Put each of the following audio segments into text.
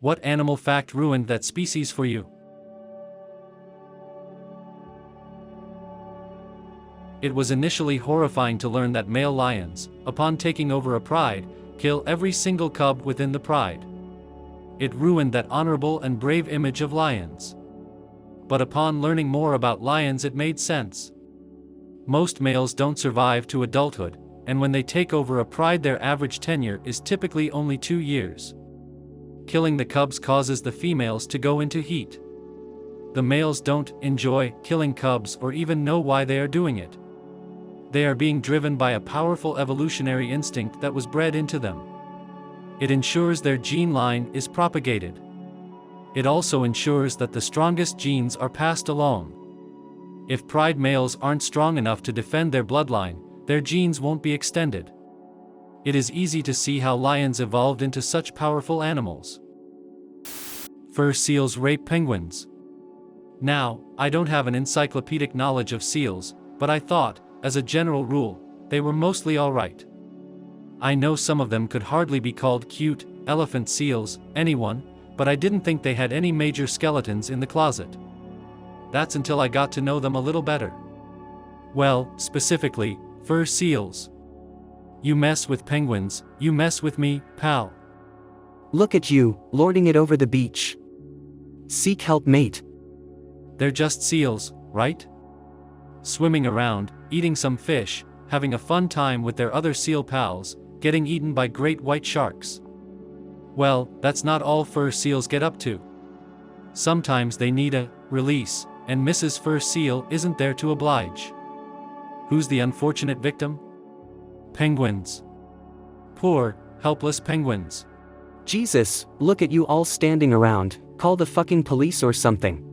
What animal fact ruined that species for you? It was initially horrifying to learn that male lions, upon taking over a pride, kill every single cub within the pride. It ruined that honorable and brave image of lions. But upon learning more about lions, it made sense. Most males don't survive to adulthood, and when they take over a pride, their average tenure is typically only 2 years. Killing the cubs causes the females to go into heat. The males don't enjoy killing cubs or even know why they are doing it. They are being driven by a powerful evolutionary instinct that was bred into them. It ensures their gene line is propagated. It also ensures that the strongest genes are passed along. If pride males aren't strong enough to defend their bloodline, their genes won't be extended. It is easy to see how lions evolved into such powerful animals. Fur seals rape penguins. Now, I don't have an encyclopedic knowledge of seals, but I thought, as a general rule, they were mostly alright. I know some of them could hardly be called cute, elephant seals, anyone, but I didn't think they had any major skeletons in the closet. That's until I got to know them a little better. Well, specifically, fur seals. You mess with penguins, you mess with me, pal. Look at you, lording it over the beach. Seek help, mate. They're just seals, right? Swimming around, eating some fish, having a fun time with their other seal pals, getting eaten by great white sharks. Well, that's not all fur seals get up to. Sometimes they need a release, and Mrs. Fur Seal isn't there to oblige. Who's the unfortunate victim? Penguins. Poor, helpless penguins. Jesus, look at you all standing around, call the fucking police or something.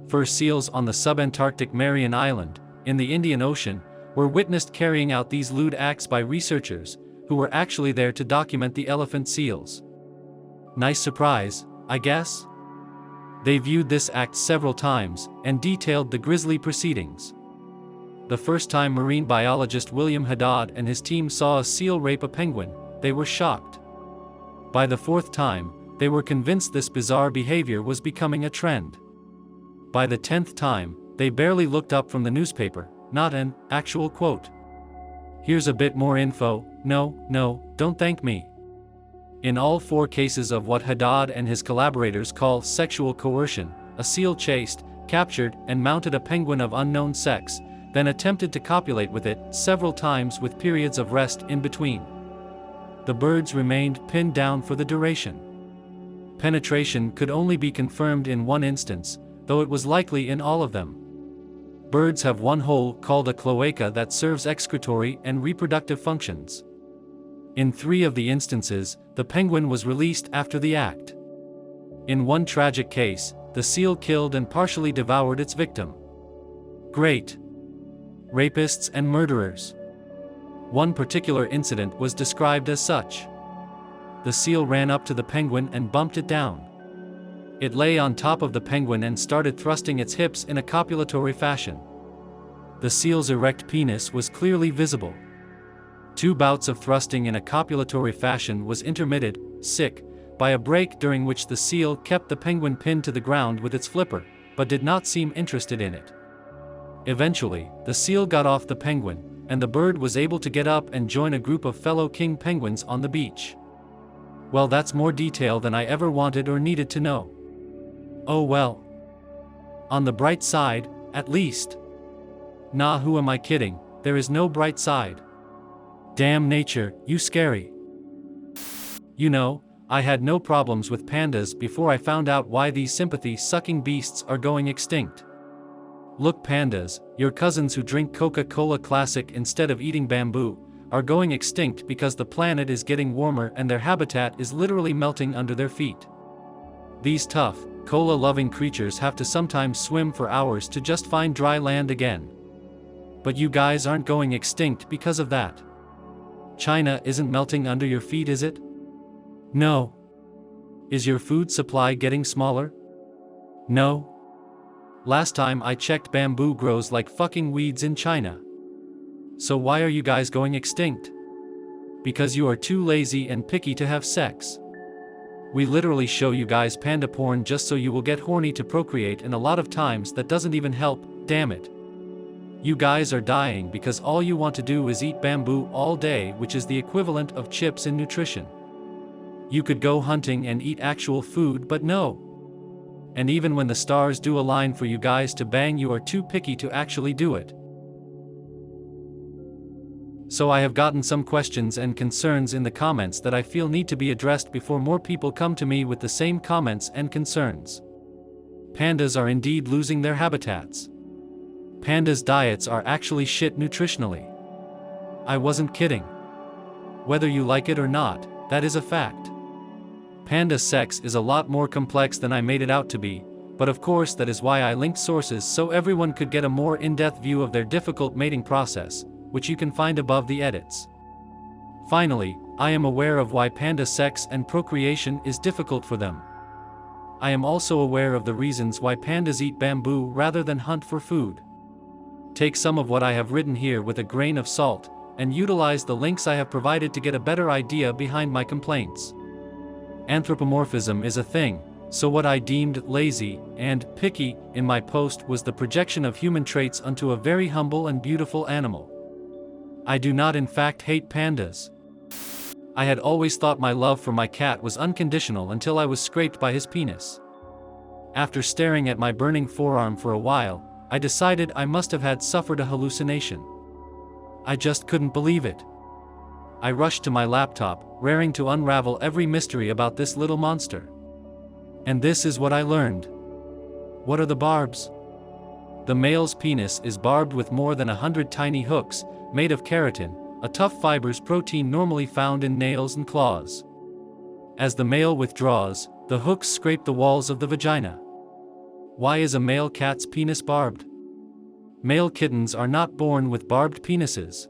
Fur seals on the subantarctic Marion Island, in the Indian Ocean, were witnessed carrying out these lewd acts by researchers, who were actually there to document the elephant seals. Nice surprise, I guess? They viewed this act several times, and detailed the grisly proceedings. The first time marine biologist William Haddad and his team saw a seal rape a penguin, they were shocked. By the fourth time, they were convinced this bizarre behavior was becoming a trend. By the 10th time, they barely looked up from the newspaper, not an actual quote. Here's a bit more info. No, don't thank me. In all 4 cases of what Haddad and his collaborators call sexual coercion, a seal chased, captured, and mounted a penguin of unknown sex, then attempted to copulate with it several times with periods of rest in between. The birds remained pinned down for the duration. Penetration could only be confirmed in one instance, though it was likely in all of them. Birds have one hole called a cloaca that serves excretory and reproductive functions. In 3 of the instances, the penguin was released after the act. In one tragic case, the seal killed and partially devoured its victim. Great. Rapists and murderers. One particular incident was described as such. The seal ran up to the penguin and bumped it down. It lay on top of the penguin and started thrusting its hips in a copulatory fashion. The seal's erect penis was clearly visible. 2 bouts of thrusting in a copulatory fashion was intermitted, by a break during which the seal kept the penguin pinned to the ground with its flipper, but did not seem interested in it. Eventually, the seal got off the penguin, and the bird was able to get up and join a group of fellow king penguins on the beach. Well, that's more detail than I ever wanted or needed to know. Oh well. On the bright side, at least. Nah, who am I kidding, there is no bright side. Damn nature, you scary. You know, I had no problems with pandas before I found out why these sympathy-sucking beasts are going extinct. Look, pandas, your cousins who drink Coca-Cola Classic instead of eating bamboo, are going extinct because the planet is getting warmer and their habitat is literally melting under their feet. These tough, cola-loving creatures have to sometimes swim for hours to just find dry land again. But you guys aren't going extinct because of that. China isn't melting under your feet, is it? No. Is your food supply getting smaller? No. Last time I checked, bamboo grows like fucking weeds in China. So why are you guys going extinct? Because you are too lazy and picky to have sex. We literally show you guys panda porn just so you will get horny to procreate, and a lot of times that doesn't even help, damn it. You guys are dying because all you want to do is eat bamboo all day, which is the equivalent of chips in nutrition. You could go hunting and eat actual food, but no. And even when the stars do align for you guys to bang, you are too picky to actually do it. So I have gotten some questions and concerns in the comments that I feel need to be addressed before more people come to me with the same comments and concerns. Pandas are indeed losing their habitats. Pandas' diets are actually shit nutritionally. I wasn't kidding. Whether you like it or not, that is a fact. Panda sex is a lot more complex than I made it out to be, but of course that is why I linked sources so everyone could get a more in-depth view of their difficult mating process, which you can find above the edits. Finally, I am aware of why panda sex and procreation is difficult for them. I am also aware of the reasons why pandas eat bamboo rather than hunt for food. Take some of what I have written here with a grain of salt, and utilize the links I have provided to get a better idea behind my complaints. Anthropomorphism is a thing, so what I deemed lazy and picky in my post was the projection of human traits onto a very humble and beautiful animal. I do not in fact hate pandas. I had always thought my love for my cat was unconditional until I was scraped by his penis. After staring at my burning forearm for a while, I decided I must have had suffered a hallucination. I just couldn't believe it. I rushed to my laptop, raring to unravel every mystery about this little monster. And this is what I learned. What are the barbs? The male's penis is barbed with more than 100 tiny hooks, made of keratin, a tough fibrous protein normally found in nails and claws. As the male withdraws, the hooks scrape the walls of the vagina. Why is a male cat's penis barbed? Male kittens are not born with barbed penises.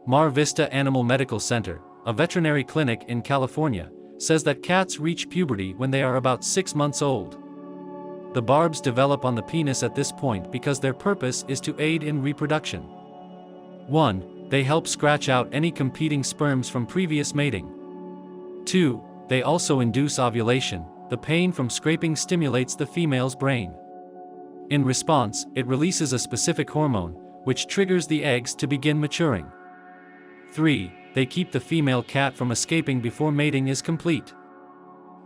Mar Vista Animal Medical Center, a veterinary clinic in California, says that cats reach puberty when they are about 6 months old. The barbs develop on the penis at this point because their purpose is to aid in reproduction. 1. They help scratch out any competing sperms from previous mating. 2. They also induce ovulation. The pain from scraping stimulates the female's brain. In response, it releases a specific hormone, which triggers the eggs to begin maturing. 3. They keep the female cat from escaping before mating is complete.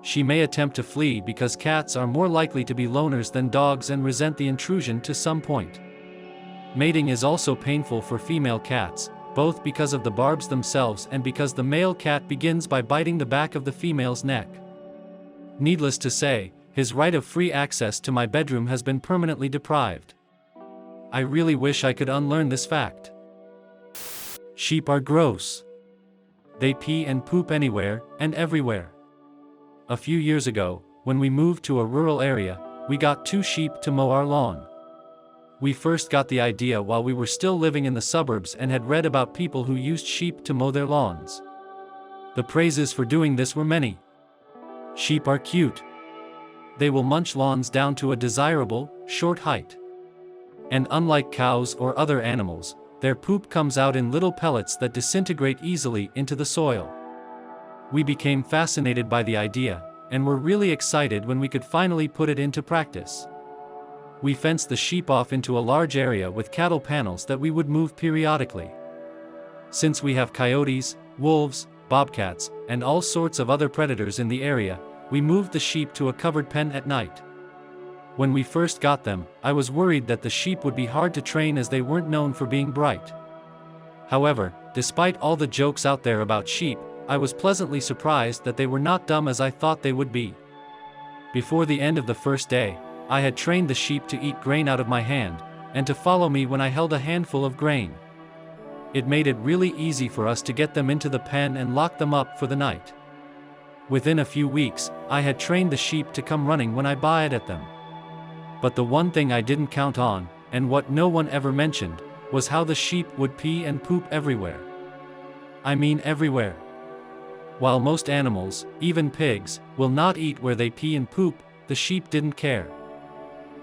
She may attempt to flee because cats are more likely to be loners than dogs and resent the intrusion to some point. Mating is also painful for female cats, both because of the barbs themselves and because the male cat begins by biting the back of the female's neck. Needless to say, his right of free access to my bedroom has been permanently deprived. I really wish I could unlearn this fact. Sheep are gross. They pee and poop anywhere and everywhere. A few years ago, when we moved to a rural area, we got 2 sheep to mow our lawn. We first got the idea while we were still living in the suburbs and had read about people who used sheep to mow their lawns. The praises for doing this were many. Sheep are cute. They will munch lawns down to a desirable, short height. And unlike cows or other animals, their poop comes out in little pellets that disintegrate easily into the soil. We became fascinated by the idea, and were really excited when we could finally put it into practice. We fenced the sheep off into a large area with cattle panels that we would move periodically. Since we have coyotes, wolves, bobcats, and all sorts of other predators in the area, we moved the sheep to a covered pen at night. When we first got them, I was worried that the sheep would be hard to train as they weren't known for being bright. However, despite all the jokes out there about sheep, I was pleasantly surprised that they were not dumb as I thought they would be. Before the end of the first day, I had trained the sheep to eat grain out of my hand, and to follow me when I held a handful of grain. It made it really easy for us to get them into the pen and lock them up for the night. Within a few weeks, I had trained the sheep to come running when I bayed at them. But the one thing I didn't count on, and what no one ever mentioned, was how the sheep would pee and poop everywhere. I mean everywhere. While most animals, even pigs, will not eat where they pee and poop, the sheep didn't care.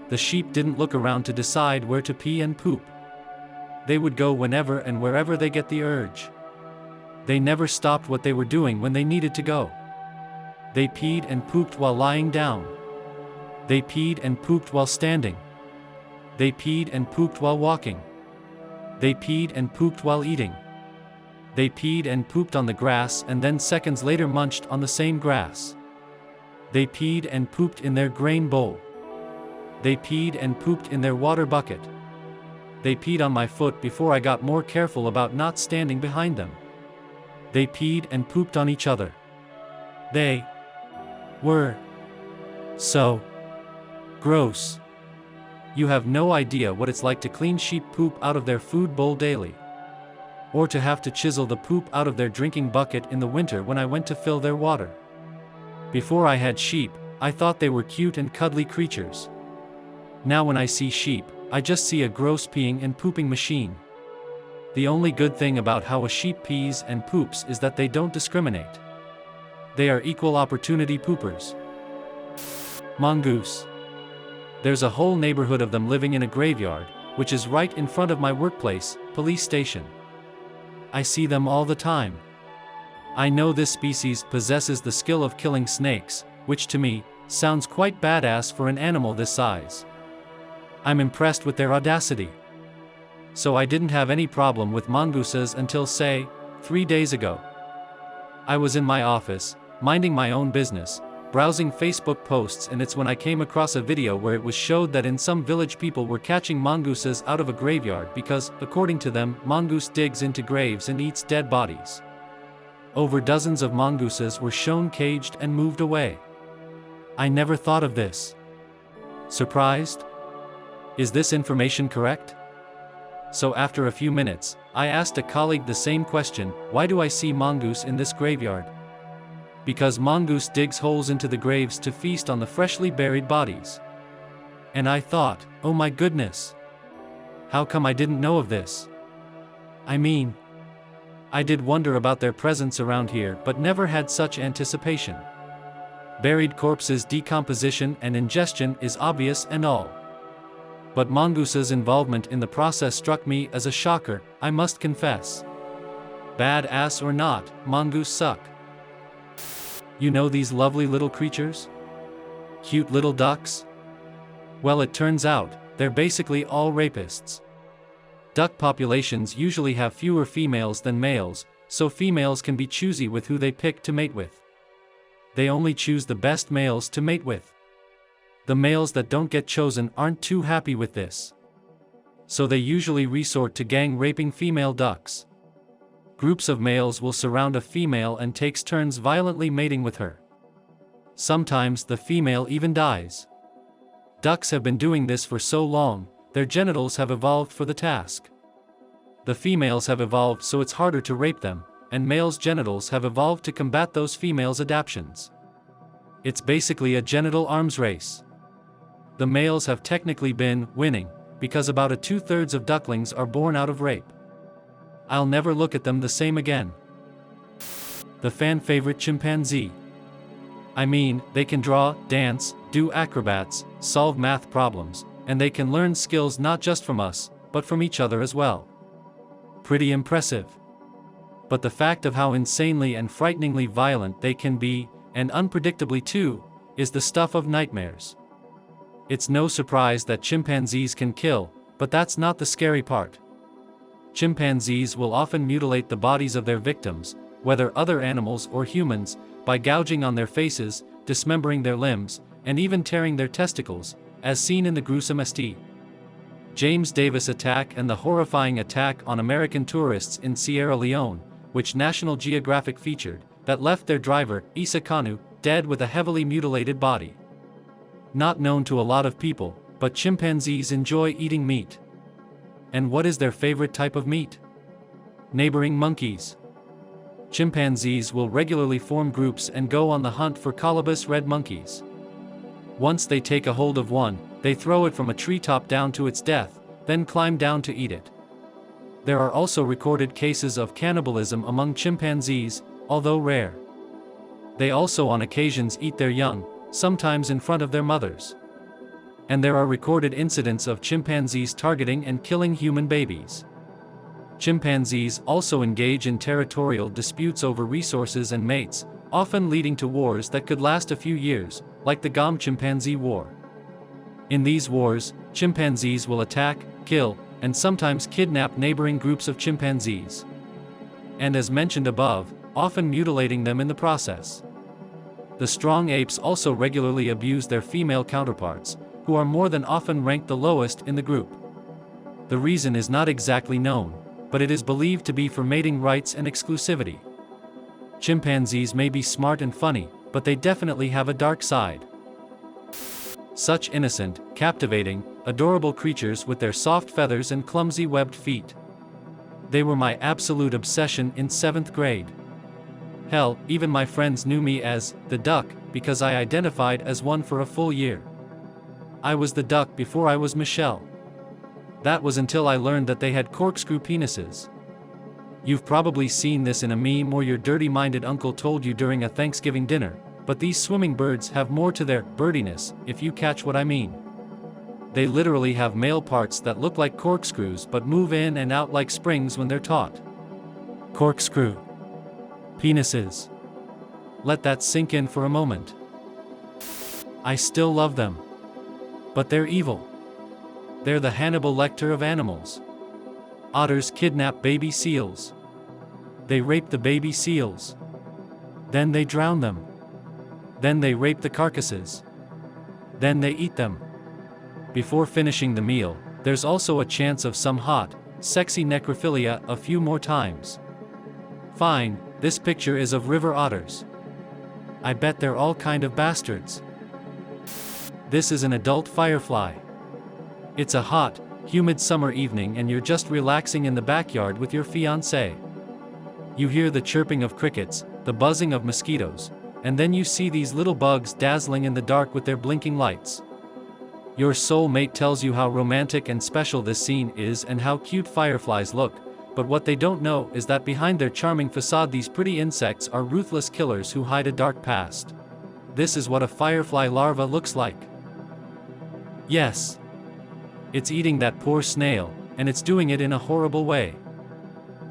The sheep didn't look around to decide where to pee and poop. They would go whenever and wherever they get the urge. They never stopped what they were doing when they needed to go. They peed and pooped while lying down. They peed and pooped while standing. They peed and pooped while walking. They peed and pooped while eating. They peed and pooped on the grass and then seconds later munched on the same grass. They peed and pooped in their grain bowl. They peed and pooped in their water bucket. They peed on my foot before I got more careful about not standing behind them. They peed and pooped on each other. They were so gross. You have no idea what it's like to clean sheep poop out of their food bowl daily. Or to have to chisel the poop out of their drinking bucket in the winter when I went to fill their water. Before I had sheep, I thought they were cute and cuddly creatures. Now when I see sheep, I just see a gross peeing and pooping machine. The only good thing about how a sheep pees and poops is that they don't discriminate. They are equal opportunity poopers. Mongoose. There's a whole neighborhood of them living in a graveyard, which is right in front of my workplace, police station. I see them all the time. I know this species possesses the skill of killing snakes, which to me, sounds quite badass for an animal this size. I'm impressed with their audacity. So I didn't have any problem with mongooses until say, 3 days ago. I was in my office, minding my own business, browsing Facebook posts, and it's when I came across a video where it was showed that in some village people were catching mongooses out of a graveyard because, according to them, mongoose digs into graves and eats dead bodies. Over dozens of mongooses were shown caged and moved away. I never thought of this. Surprised? Is this information correct? So after a few minutes, I asked a colleague the same question: why do I see mongoose in this graveyard? Because mongoose digs holes into the graves to feast on the freshly buried bodies. And I thought, oh my goodness. How come I didn't know of this? I mean, I did wonder about their presence around here but never had such anticipation. Buried corpses' decomposition and ingestion is obvious and all. But mongoose's involvement in the process struck me as a shocker, I must confess. Badass or not, mongoose suck. You know these lovely little creatures? Cute little ducks? Well, it turns out, they're basically all rapists. Duck populations usually have fewer females than males, so females can be choosy with who they pick to mate with. They only choose the best males to mate with. The males that don't get chosen aren't too happy with this. So they usually resort to gang raping female ducks. Groups of males will surround a female and takes turns violently mating with her. Sometimes the female even dies. Ducks have been doing this for so long, their genitals have evolved for the task. The females have evolved so it's harder to rape them, and males' genitals have evolved to combat those females' adaptions. It's basically a genital arms race. The males have technically been winning, because about 2/3 of ducklings are born out of rape. I'll never look at them the same again. The fan favorite chimpanzee. I mean, they can draw, dance, do acrobats, solve math problems, and they can learn skills not just from us, but from each other as well. Pretty impressive. But the fact of how insanely and frighteningly violent they can be, and unpredictably too, is the stuff of nightmares. It's no surprise that chimpanzees can kill, but that's not the scary part. Chimpanzees will often mutilate the bodies of their victims, whether other animals or humans, by gouging on their faces, dismembering their limbs, and even tearing their testicles, as seen in the gruesome St. James Davis attack and the horrifying attack on American tourists in Sierra Leone, which National Geographic featured, that left their driver, Issa Kanu, dead with a heavily mutilated body. Not known to a lot of people, but chimpanzees enjoy eating meat. And what is their favorite type of meat? Neighboring monkeys. Chimpanzees will regularly form groups and go on the hunt for colobus red monkeys. Once they take a hold of one, they throw it from a treetop down to its death, then climb down to eat it. There are also recorded cases of cannibalism among chimpanzees, although rare. They also on occasions eat their young, sometimes in front of their mothers. And there are recorded incidents of chimpanzees targeting and killing human babies. Chimpanzees also engage in territorial disputes over resources and mates, often leading to wars that could last a few years, like the Chimpanzee War. In these wars, chimpanzees will attack, kill, and sometimes kidnap neighboring groups of chimpanzees. And as mentioned above, often mutilating them in the process. The strong apes also regularly abuse their female counterparts, who are more than often ranked the lowest in the group. The reason is not exactly known, but it is believed to be for mating rights and exclusivity. Chimpanzees may be smart and funny, but they definitely have a dark side. Such innocent, captivating, adorable creatures with their soft feathers and clumsy webbed feet. They were my absolute obsession in 7th grade. Hell, even my friends knew me as the duck because I identified as one for a full year. I was the duck before I was Michelle. That was until I learned that they had corkscrew penises. You've probably seen this in a meme or your dirty-minded uncle told you during a Thanksgiving dinner, but these swimming birds have more to their birdiness, if you catch what I mean. They literally have male parts that look like corkscrews but move in and out like springs when they're taut. Corkscrew penises. Let that sink in for a moment. I still love them. But they're evil. They're the Hannibal Lecter of animals. Otters kidnap baby seals. They rape the baby seals. Then they drown them. Then they rape the carcasses. Then they eat them. Before finishing the meal, there's also a chance of some hot, sexy necrophilia a few more times. Fine, this picture is of river otters. I bet they're all kind of bastards. This is an adult firefly. It's a hot, humid summer evening and you're just relaxing in the backyard with your fiancé. You hear the chirping of crickets, the buzzing of mosquitoes, and then you see these little bugs dazzling in the dark with their blinking lights. Your soulmate tells you how romantic and special this scene is and how cute fireflies look, but what they don't know is that behind their charming facade these pretty insects are ruthless killers who hide a dark past. This is what a firefly larva looks like. Yes. It's eating that poor snail, and it's doing it in a horrible way.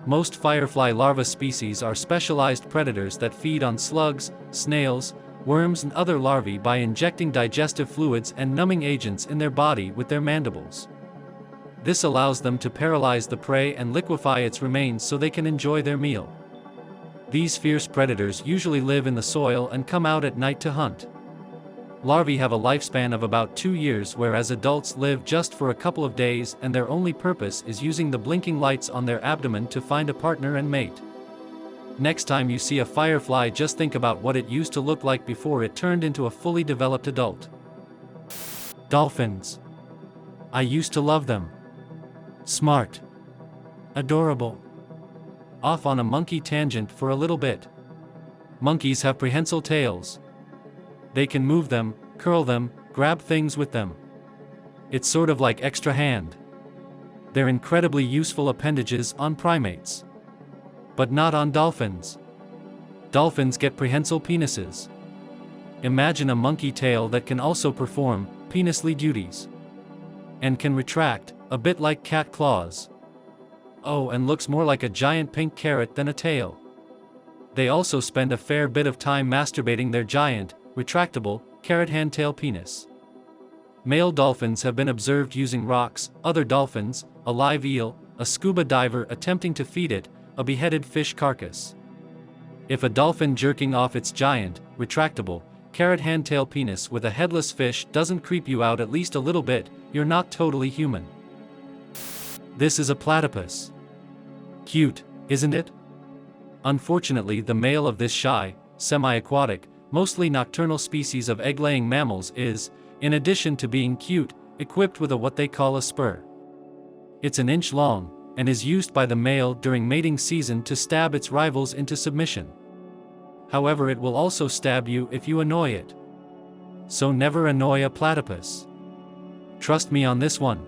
Most firefly larva species are specialized predators that feed on slugs, snails, worms and other larvae by injecting digestive fluids and numbing agents in their body with their mandibles. This allows them to paralyze the prey and liquefy its remains so they can enjoy their meal. These fierce predators usually live in the soil and come out at night to hunt. Larvae have a lifespan of about 2 years, whereas adults live just for a couple of days and their only purpose is using the blinking lights on their abdomen to find a partner and mate. Next time you see a firefly, just think about what it used to look like before it turned into a fully developed adult. Dolphins. I used to love them. Smart. Adorable. Off on a monkey tangent for a little bit. Monkeys have prehensile tails. They can move them, curl them, grab things with them. It's sort of like extra hand. They're incredibly useful appendages on primates. But not on dolphins. Dolphins get prehensile penises. Imagine a monkey tail that can also perform penisly duties. And can retract, a bit like cat claws. Oh, and looks more like a giant pink carrot than a tail. They also spend a fair bit of time masturbating their giant, retractable, carrot hand-tail penis. Male dolphins have been observed using rocks, other dolphins, a live eel, a scuba diver attempting to feed it, a beheaded fish carcass. If a dolphin jerking off its giant, retractable, carrot hand-tail penis with a headless fish doesn't creep you out at least a little bit, you're not totally human. This is a platypus. Cute, isn't it? Unfortunately, the male of this shy, semi-aquatic, mostly nocturnal species of egg-laying mammals is, in addition to being cute, equipped with what they call a spur. It's an inch long, and is used by the male during mating season to stab its rivals into submission. However, it will also stab you if you annoy it. So never annoy a platypus. Trust me on this one.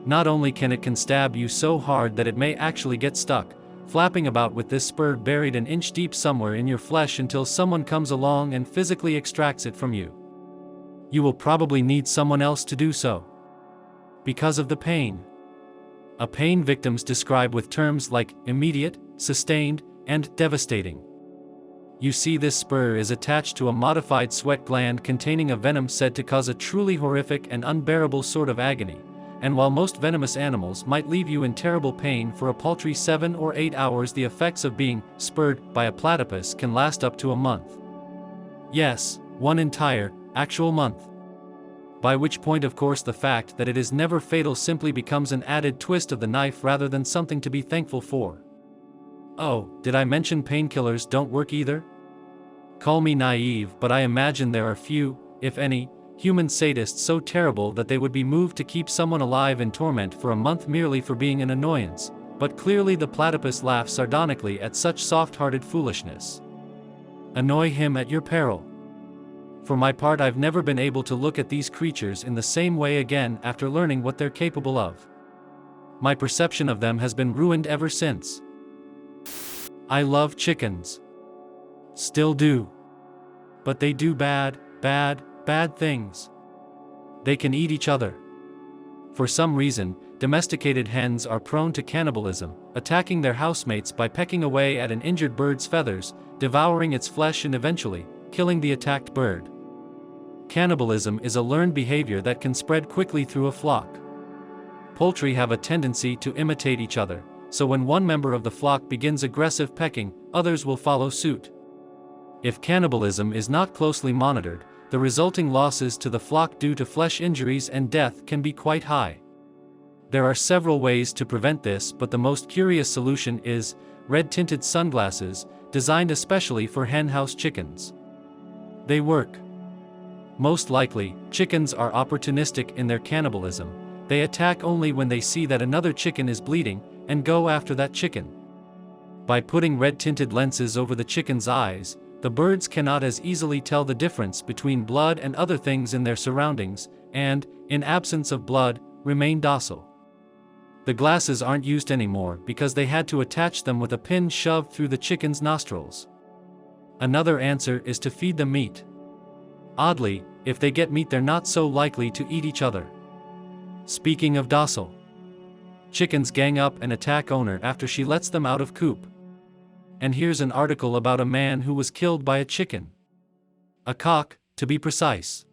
Not only can stab you so hard that it may actually get stuck, flapping about with this spur buried an inch deep somewhere in your flesh until someone comes along and physically extracts it from you. You will probably need someone else to do so. Because of the pain. A pain victims describe with terms like immediate, sustained, and devastating. You see, this spur is attached to a modified sweat gland containing a venom said to cause a truly horrific and unbearable sort of agony, and while most venomous animals might leave you in terrible pain for a paltry 7 or 8 hours, the effects of being spurred by a platypus can last up to a month. Yes, one entire, actual month. By which point, of course, the fact that it is never fatal simply becomes an added twist of the knife rather than something to be thankful for. Oh, did I mention painkillers don't work either? Call me naive, but I imagine there are few, if any, human sadists so terrible that they would be moved to keep someone alive in torment for a month merely for being an annoyance, but clearly the platypus laughs sardonically at such soft-hearted foolishness. Annoy him at your peril. For my part, I've never been able to look at these creatures in the same way again after learning what they're capable of. My perception of them has been ruined ever since. I love chickens. Still do. But they do bad things. They can eat each other. For some reason, domesticated hens are prone to cannibalism, attacking their housemates by pecking away at an injured bird's feathers, devouring its flesh and eventually killing the attacked bird. Cannibalism is a learned behavior that can spread quickly through a flock. Poultry have a tendency to imitate each other, so when one member of the flock begins aggressive pecking, others will follow suit. If cannibalism is not closely monitored, the resulting losses to the flock due to flesh injuries and death can be quite high. There are several ways to prevent this, but the most curious solution is red-tinted sunglasses, designed especially for henhouse chickens. They work. Most likely, chickens are opportunistic in their cannibalism. They attack only when they see that another chicken is bleeding, and go after that chicken. By putting red-tinted lenses over the chicken's eyes, the birds cannot as easily tell the difference between blood and other things in their surroundings, and, in absence of blood, remain docile. The glasses aren't used anymore because they had to attach them with a pin shoved through the chicken's nostrils. Another answer is to feed them meat. Oddly, if they get meat, they're not so likely to eat each other. Speaking of docile, chickens gang up and attack owner after she lets them out of coop. And here's an article about a man who was killed by a chicken. A cock, to be precise.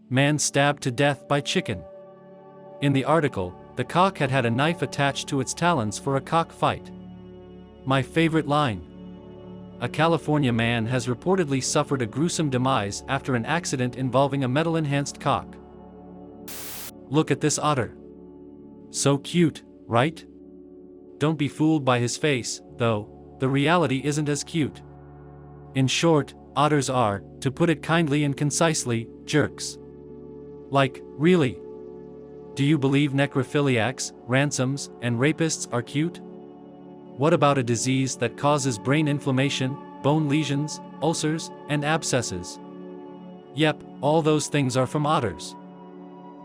Man stabbed to death by chicken. In the article, the cock had had a knife attached to its talons for a cock fight. My favorite line. A California man has reportedly suffered a gruesome demise after an accident involving a metal-enhanced cock. Look at this otter. So cute, right? Don't be fooled by his face, though, the reality isn't as cute. In short, otters are, to put it kindly and concisely, jerks. Like, really? Do you believe necrophiliacs, ransoms, and rapists are cute? What about a disease that causes brain inflammation, bone lesions, ulcers, and abscesses? Yep, all those things are from otters.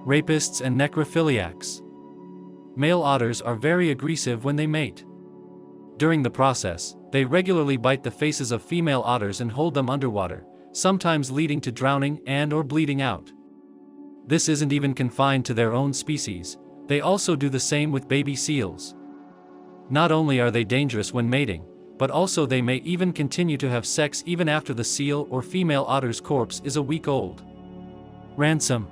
Rapists and necrophiliacs. Male otters are very aggressive when they mate. During the process, they regularly bite the faces of female otters and hold them underwater, sometimes leading to drowning and/or bleeding out. This isn't even confined to their own species, they also do the same with baby seals. Not only are they dangerous when mating, but also they may even continue to have sex even after the seal or female otter's corpse is a week old. Ransom.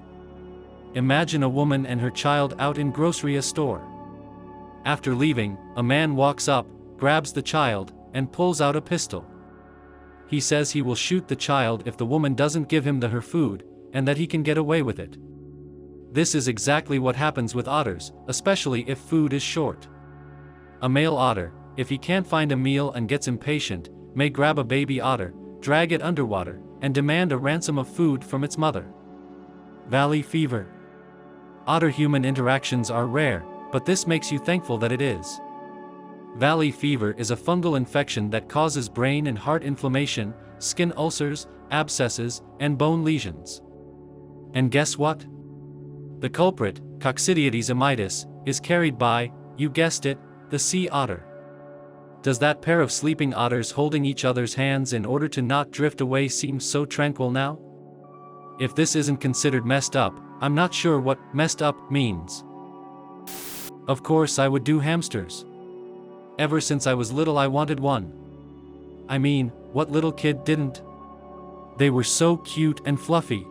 Imagine a woman and her child out in grocery store. After leaving, a man walks up, grabs the child, and pulls out a pistol. He says he will shoot the child if the woman doesn't give him her food, and that he can get away with it. This is exactly what happens with otters, especially if food is short. A male otter, if he can't find a meal and gets impatient, may grab a baby otter, drag it underwater, and demand a ransom of food from its mother. Valley fever. Otter-human interactions are rare, but this makes you thankful that it is. Valley fever is a fungal infection that causes brain and heart inflammation, skin ulcers, abscesses, and bone lesions. And guess what? The culprit, Coccidioides immitis, is carried by, you guessed it, the sea otter. Does that pair of sleeping otters holding each other's hands in order to not drift away seem so tranquil now? If this isn't considered messed up, I'm not sure what messed up means. Of course I would do hamsters. Ever since I was little I wanted one. I mean, What little kid didn't? They were so cute and fluffy.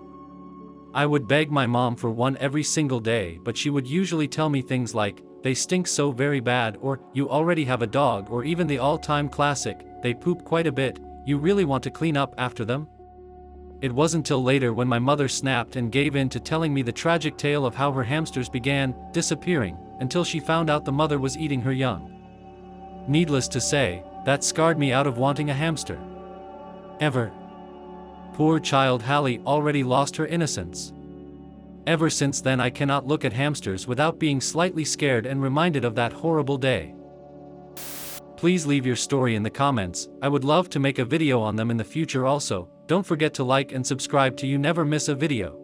I would beg my mom for one every single day, but she would usually tell me things like, "They stink so very bad," or "You already have a dog," or even the all-time classic, "They poop quite a bit, you really want to clean up after them?" It wasn't till later when my mother snapped and gave in to telling me the tragic tale of how her hamsters began disappearing, until she found out the mother was eating her young. Needless to say, that scarred me out of wanting a hamster. Ever. Poor child Hallie already lost her innocence. Ever since then I cannot look at hamsters without being slightly scared and reminded of that horrible day. Please leave your story in the comments. I would love to make a video on them in the future also. Don't forget to like and subscribe to you never miss a video.